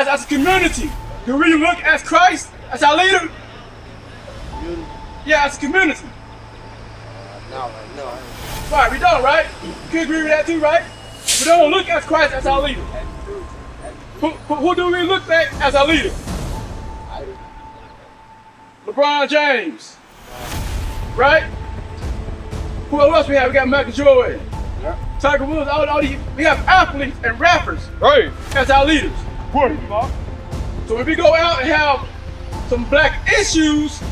guys, as a community, do we look at Christ as our leader? Yeah, as a community. No. Right, we don't, right? You can agree with that too, right? We don't look at Christ as our leader. Who do we look at as our leader? LeBron James. Right? Who else we have? We got Michael Jordan. Yeah. Tiger Woods, all these. We have athletes and rappers as our leaders. So when we go out and have some black issues,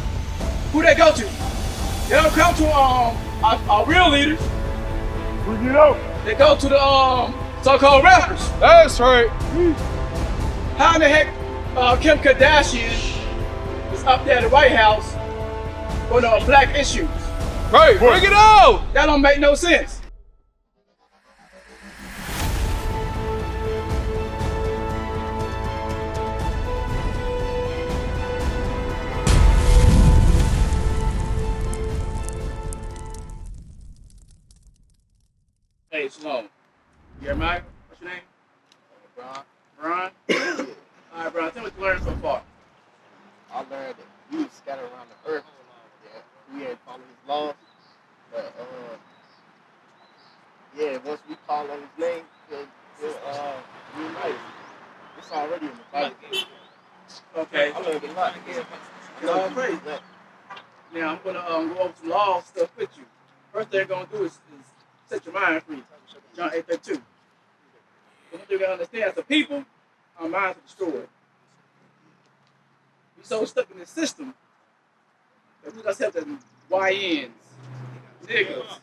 who they go to? They don't come to our real leaders. Bring it out. They go to the so-called rappers. That's right. How in the heck Kim Kardashian is up there at the White House on black issues? Right, bring it out. That don't make no sense. Hey, Shalom. You hear Mike? What's your name? Brian? Alright, Brian, tell me what you learned so far. I learned that we scatter around the earth. Yeah, we ain't following his laws. But yeah, once we call on his name, he'll reunite. It's already in the Bible. Okay. I learned a lot. All praise. Now I'm gonna go over some law stuff with you. First thing I'm gonna do is set your mind free. John 8:32. What you gotta understand, as a people, our minds are destroyed. We so stuck in this system that we look at ourselves as YNs, niggas.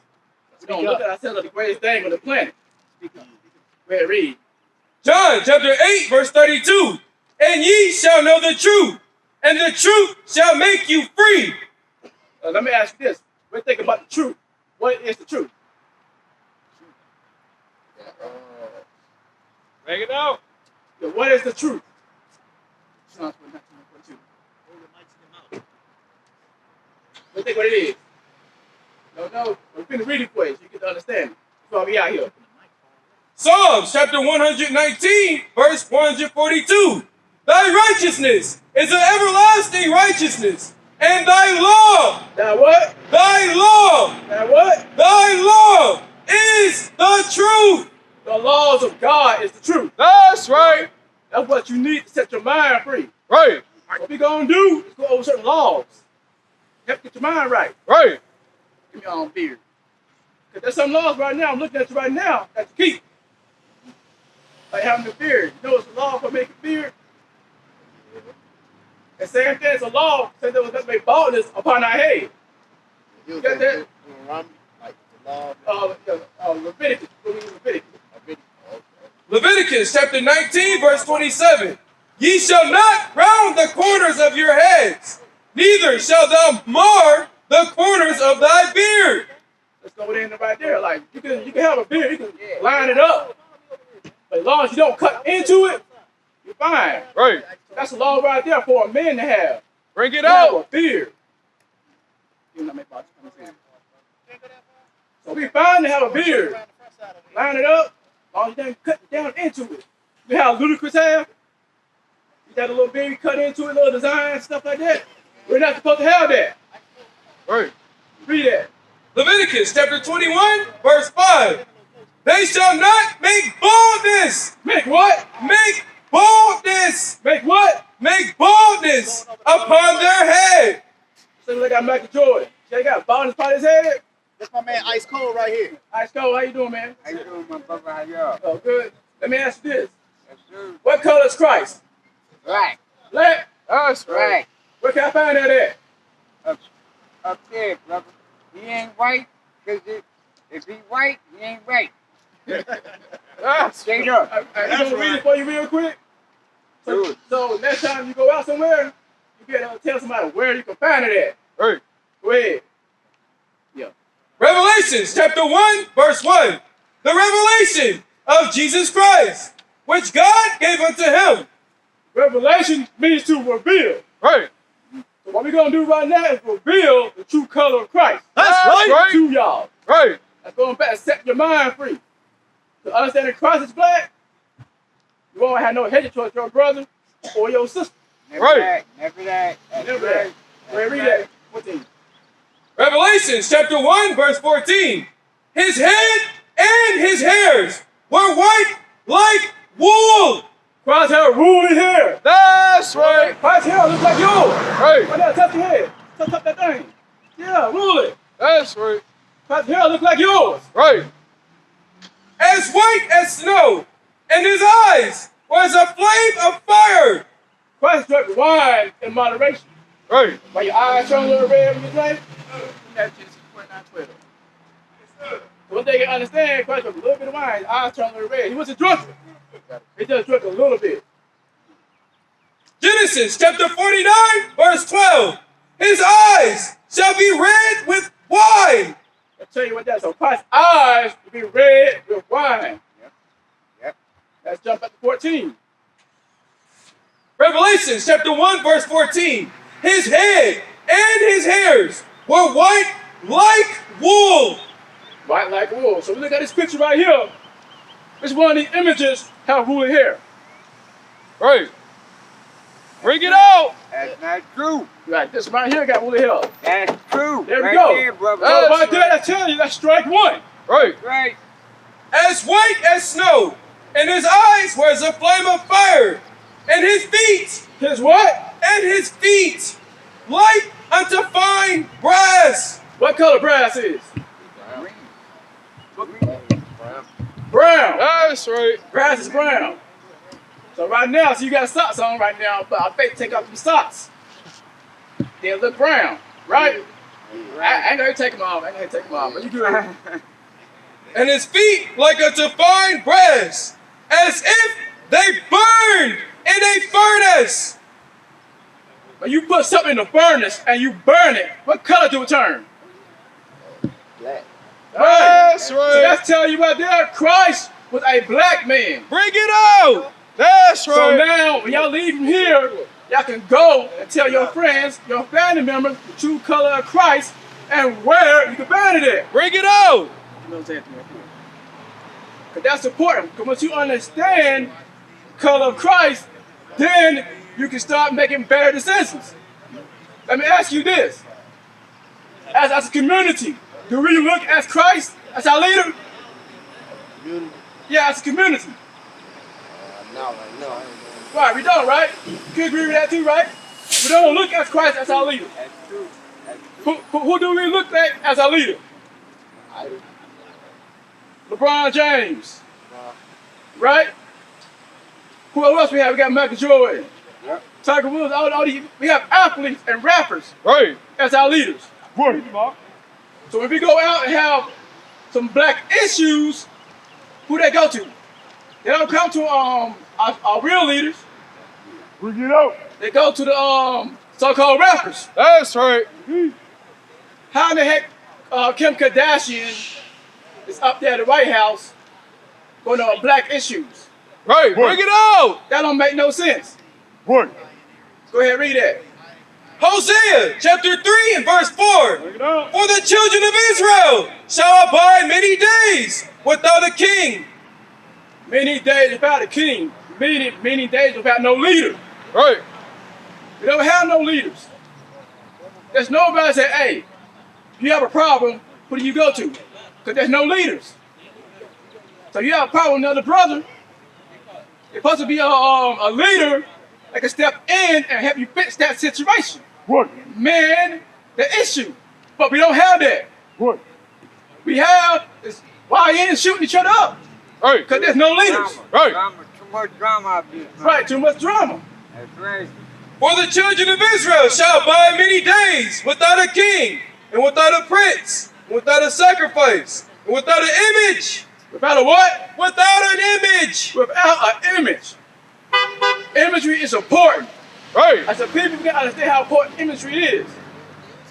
We don't look at ourselves as the greatest thing on the planet. Go ahead, read. John chapter 8, verse 32. And ye shall know the truth, and the truth shall make you free. Let me ask you this. What do you think about the truth? What is the truth? Bring it out. Yeah, what is the truth? Psalms 19:42. What do you think what it is? No. We're finna read it for you so you get to understand it. That's why we out here. Psalms chapter 119, verse 142. Thy righteousness is an everlasting righteousness, and thy law. Now what? Thy law. Now what? Thy law is the truth. The laws of God is the truth. That's right. That's what you need to set your mind free. Right. What we gonna do is go over certain laws. Help get your mind right. Right. Give me your own beard. Because there's some laws right now, I'm looking at you right now, that you keep. Like having a beard. You know it's a law for making a beard? And same thing, it's a law saying that was make baldness upon our head. You got that? Like the law. Leviticus. Leviticus chapter 19, verse 27. Ye shall not round the corners of your heads, neither shalt thou mar the corners of thy beard. Let's go in right there. Like you can have a beard, you can line it up. But as long as you don't cut into it, you're fine. Right. That's a law right there for a man to have. Bring it Have a out. beard. So we fine to have a beard. Line it up. As long as you don't cut down into it. You know how Ludacris have? You got a little beard, cut into it, little design, stuff like that. We're not supposed to have that. Right. Read that. Leviticus chapter 21, verse 5. They shall not make baldness. Make what? Make baldness. Make what? Make baldness upon their head. So they got Michael Jordan. They got baldness upon his head. That's my man Ice Cold right here. Ice Cold, how you doing, man? How you doing, my brother? How y'all? Oh, good. Let me ask you this. Yes, sir. What color is Christ? Right. Black? That's right. Where can I find that at? Up there, brother. He ain't white, because if he white, he ain't right. Straight up. I'm going to read it for you real quick. So next time you go out somewhere, you better tell somebody where you can find it at. Right. Go ahead. Yeah. Revelations chapter 1, verse 1. The revelation of Jesus Christ, which God gave unto him. Revelation means to reveal. Right. So what we're going to do right now is reveal the true color of Christ. That's right. To y'all. Right. That's going back and set your mind free. To understand that Christ is black, you won't have no hatred towards your brother, or your sister. Never Right. that. Never that. That's Never right. that. Go ahead, read that. What thing? Revelations chapter 1, verse 14. His head and his hairs were white like wool. Christ's hair ruling hair. That's right. Christ's hair looks like yours. Right. Right now, touch your head. Touch that thing. Yeah, rule it. That's right. Christ's hair looks like yours. Right. As white as snow, and his eyes was a flame of fire. Christ drank wine in moderation. Right. While your eyes turn a little red when you drink, That's Genesis 29:12. one thing you can understand, Christ drank a little bit of wine, his eyes turn a little red. He wasn't drunk. He just drank a little bit. Genesis chapter 49, verse 12. His eyes shall be red with wine. I'll tell you what that is. So Christ's eyes will be red with wine. Yep. Let's jump up to 14. Revelations chapter 1, verse 14. His head and his hairs were white like wool. White like wool. So we look at this picture right here. Which one of these images have woolly hair? Right. Bring it out. That's not true. Like this right here got woolly hair. That's true. There we right go. There, brother. So That's right there, I tell you, that's strike one. Right. Right. As white as snow, and his eyes were as a flame of fire, and his feet, His what? and his feet, like unto fine brass. What color brass is? Brown. Brown. That's right. Brass is brown. So right now, so you got socks on right now, but I bet take off some socks. They'll look brown, right? I ain't gonna take them off. I ain't gonna take them off, but you do it. And his feet like unto fine brass, as if they burned in a furnace. When you put something in the furnace and you burn it, what color do it turn? Black. Right. That's So right. that's telling you right there, Christ was a black man. Bring it out. That's So right. now, when y'all leave from here, y'all can go and tell your friends, your family members, the true color of Christ and where you can find it at. Bring it out. You know what I'm saying? Because that's important. Because once you understand the color of Christ, then you can start making better decisions. Let me ask you this. As a community, do we look at Christ as our leader? Community. Yeah, as a community. No, I don't. Right, we don't, right? You can agree with that too, right? We don't look at Christ as our leader. That's true. That's true. Who do we look at as our leader? I do. LeBron James, Uh, right? Who else we have? We got Michael Jordan, Yep. Tiger Woods, all these. We have athletes and rappers Right. as our leaders. So when we go out and have some black issues, who they go to? They don't come to our real leaders. Bring it out. They go to the so-called rappers. That's right. How in the heck Kim Kardashian is up there at the White House going on black issues? Right. Bring it out. That don't make no sense. What? Go ahead, read that. Hosea chapter 3 and verse 4. Bring it out. For the children of Israel shall abide many days without a king. Many days without a king. Many days without no leader. Right. We don't have no leaders. There's nobody say, hey, if you have a problem, who do you go to? Because there's no leaders. So you have a problem with another brother. It's supposed to be a leader that can step in and help you fix that situation. What? Man, the issue. But we don't have that. What? We have is YNs shooting each other up. Right. Because there's no leaders. Drama. Right. Drama. Too much drama out there. Right, too much drama. That's right. For the children of Israel shall abide many days without a king, and without a prince, and without a sacrifice, and without an image. Without a what? Without an image. Without an image. Imagery is important. Right. As a people, we gotta understand how important imagery is.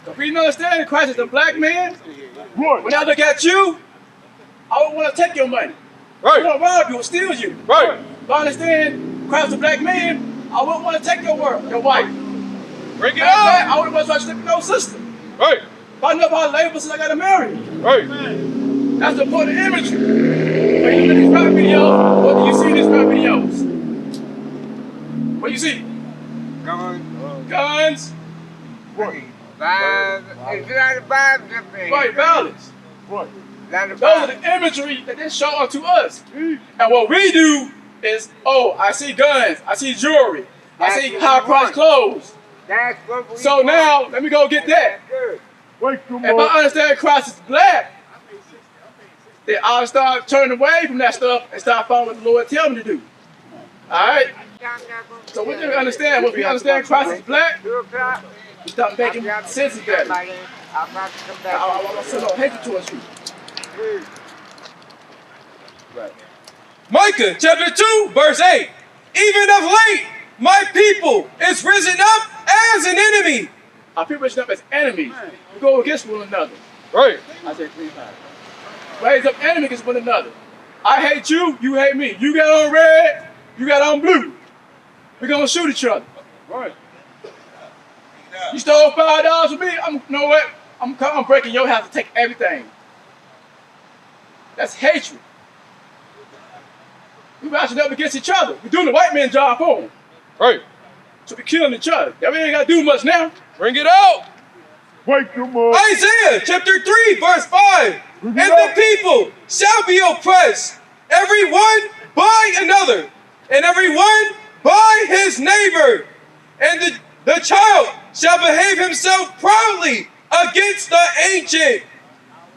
If we understand that Christ is a black man, when I look at you, I don't want to take your money. I Right. want to rob you or steal you. Right. If I understand Christ is a black man, I wouldn't want to take your wife. Bring it I out. wouldn't want to try to slip no sister. Right. If I know about labor since I got to marry. Right. That's the important imagery. When you look at these rap videos, what do you see in these rap videos? What do you see? Guns. Guns. Violence. It's a lot of violence up there. Right, violence. A lot of Those are violence. the imagery that they show unto us. And what we do is, oh, I see guns, I see jewelry, I see high-priced clothes. That's what we So want. now, let me go get that. That's good. If I understand Christ is black, then I'll start turning away from that stuff and start following what the Lord tells me to do. All right? So we need to understand, when we understand Christ is black, 2 o'clock. we start making sense better. I'm about to come back. I want to send no hatred towards you. Right. Micah chapter 2, verse 8. Even of late, my people is risen up as an enemy. Our people raised up as enemies. We go against one another. Right. I said 3 times. Raise up enemies against one another. I hate you, you hate me. You got on red, you got on blue. We're gonna shoot each other. Right. You stole $5 from me, you know what? I'm breaking your house to take everything. That's hatred. We're rising up against each other. We're doing the white man's job for them. Right. So we're killing each other. That we ain't gotta do much now. Bring it out. Wake them up. Isaiah chapter 3, verse 5. And the people shall be oppressed, every one by another, and every one by his neighbor. And the child shall behave himself proudly against the ancient,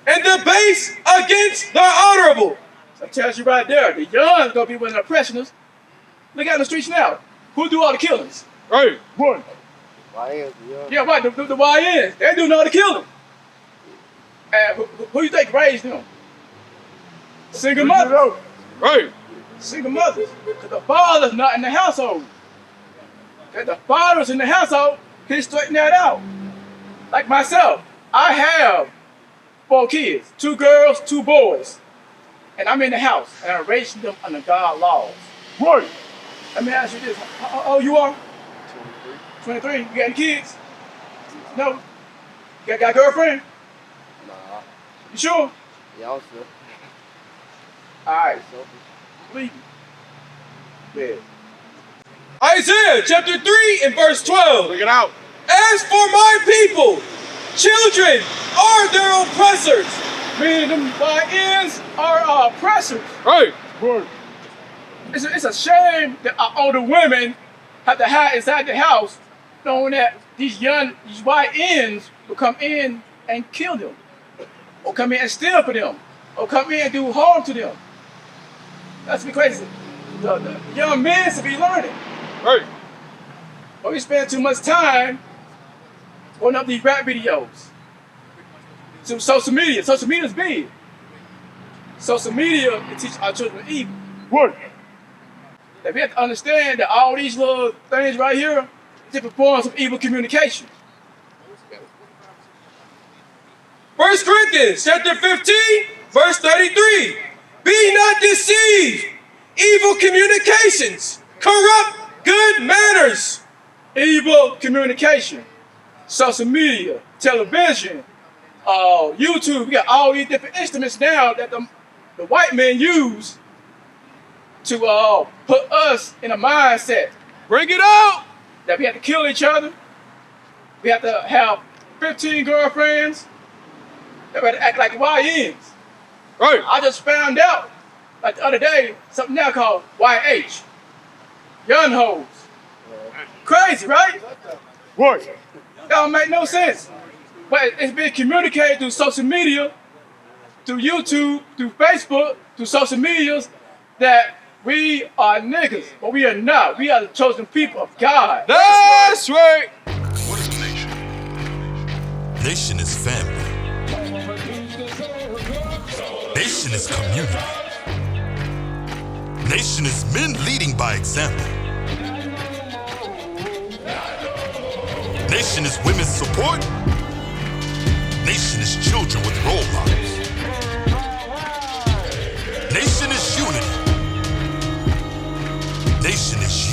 and the base against the honorable. So that tells you right there, the young is gonna be one of the oppressors. Look out in the streets now. Who do all the killings? Right. What? Yeah, right, the YNs. They doing all the killing. And who you think raised them? Single mothers. Right. Single mothers. Because the father's not in the household. If the father's in the household, he'll straighten that out. Like myself, I have 4 kids, 2 girls, 2 boys. And I'm in the house, and I'm raising them under God's laws. What? Let me ask you this. How old you are? 23. You got any kids? No. You got a girlfriend? Nah. You sure? Y'all sure. Alright. Believe me. Yeah. Isaiah chapter 3 and verse 12. Bring it out. As for my people, children are their oppressors. Meaning them YNs are oppressors. Right. What? It's a shame that our older women have to hide inside the house knowing that these YNs will come in and kill them. Or come in and steal for them. Or come in and do harm to them. That's crazy. The young men should be learning. Right. But we spend too much time going up these rap videos. So social media. Social media is big. Social media can teach our children evil. What? That we have to understand that all these little things right here are different forms of evil communication. 1 Corinthians chapter 15, verse 33. Be not deceived. Evil communications corrupt good manners. Evil communication. Social media, television, YouTube. We got all these different instruments now that the white men use to put us in a mindset Bring it out. that we have to kill each other. We have to have 15 girlfriends. That we have to act like YNs. Right. I just found out, like the other day, something now called YH. Young hoes. Crazy, right? What? That don't make no sense. But it's been communicated through social media, through YouTube, through Facebook, through social medias, that we are niggas, but we are not. We are the chosen people of God. That's right. What is a nation? Nation is family. Nation is community. Nation is men leading by example. Nation is women's support. Nation is children with role models. Nation is unity. Nation is